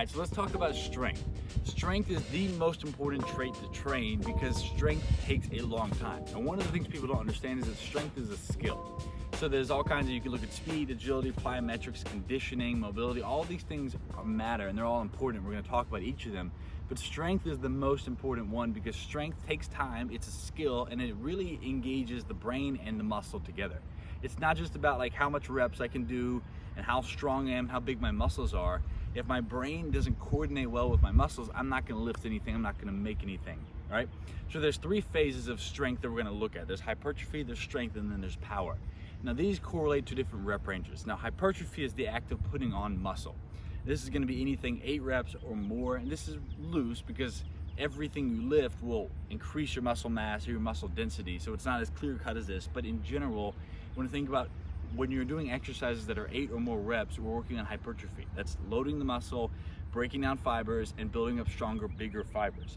right, so let's talk about strength. Strength is the most important trait to train because strength takes a long time. And one of the things people don't understand is that strength is a skill. So there's all kinds of, you can look at speed, agility, plyometrics, conditioning, mobility, all these things matter and they're all important. We're gonna talk about each of them. But strength is the most important one because strength takes time, it's a skill, and it really engages the brain and the muscle together. It's not just about like how much reps I can do and how strong I am, how big my muscles are. If my brain doesn't coordinate well with my muscles, I'm not gonna lift anything, I'm not gonna make anything, all right? So there's three phases of strength that we're gonna look at. There's hypertrophy, there's strength, and then there's power. Now these correlate to different rep ranges. Now hypertrophy is the act of putting on muscle. This is gonna be anything 8 reps or more, and this is loose because everything you lift will increase your muscle mass or your muscle density, so it's not as clear cut as this, but in general, when you think about when you're doing exercises that are 8 or more reps, we're working on hypertrophy. That's loading the muscle, breaking down fibers, and building up stronger, bigger fibers.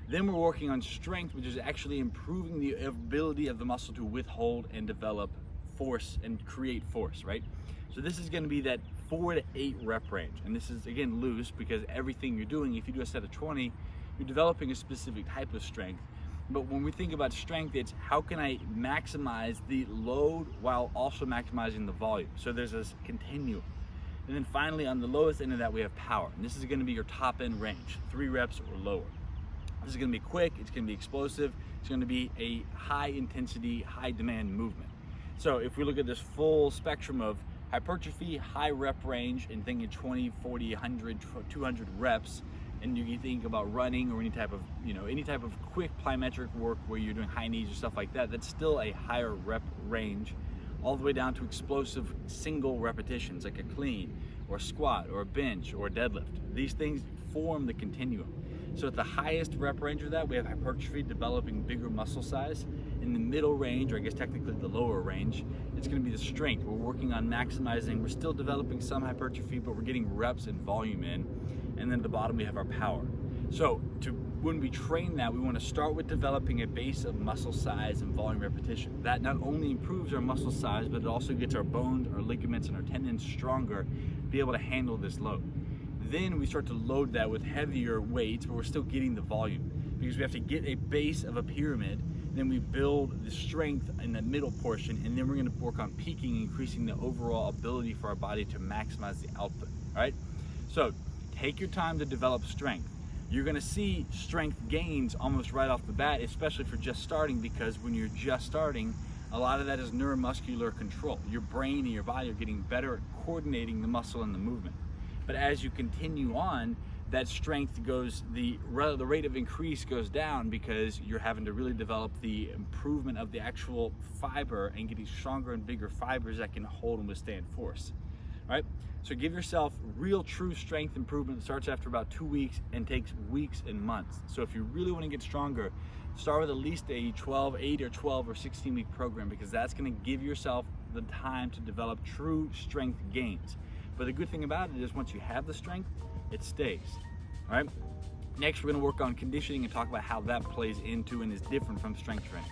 Then we're working on strength, which is actually improving the ability of the muscle to withhold and develop force and create force, right? So this is gonna be that 4 to 8 rep range. And this is, again, loose because everything you're doing, if you do a set of 20, you're developing a specific type of strength. But when we think about strength, it's how can I maximize the load while also maximizing the volume? So there's this continuum. And then finally, on the lowest end of that, we have power. And this is gonna be your top end range, 3 reps or lower. This is gonna be quick, it's gonna be explosive, it's gonna be a high intensity, high demand movement. So if we look at this full spectrum of hypertrophy, high rep range, and thinking 20, 40, 100, 200 reps, and you think about running or any type of quick plyometric work where you're doing high knees or stuff like that, that's still a higher rep range, all the way down to explosive single repetitions like a clean or a squat or a bench or a deadlift. These things form the continuum. So at the highest rep range of that, we have hypertrophy, developing bigger muscle size. In the middle range, or I guess technically the lower range, it's gonna be the strength. We're working on maximizing, we're still developing some hypertrophy, but we're getting reps and volume in. And then at the bottom, we have our power. So when we train that, we wanna start with developing a base of muscle size and volume repetition. That not only improves our muscle size, but it also gets our bones, our ligaments, and our tendons stronger to be able to handle this load. Then we start to load that with heavier weights, but we're still getting the volume because we have to get a base of a pyramid. Then we build the strength in the middle portion, and then we're gonna work on peaking, increasing the overall ability for our body to maximize the output, all right? So take your time to develop strength. You're gonna see strength gains almost right off the bat, especially for just starting, because when you're just starting, a lot of that is neuromuscular control. Your brain and your body are getting better at coordinating the muscle and the movement. But as you continue on, that strength goes, the rate of increase goes down because you're having to really develop the improvement of the actual fiber and getting stronger and bigger fibers that can hold and withstand force, right? So give yourself real true strength improvement. It starts after about 2 weeks and takes weeks and months. So if you really want to get stronger, start with at least a 8 or 12 or 16 week program, because that's going to give yourself the time to develop true strength gains. But the good thing about it is once you have the strength, it stays, all right? Next, we're gonna work on conditioning and talk about how that plays into and is different from strength training.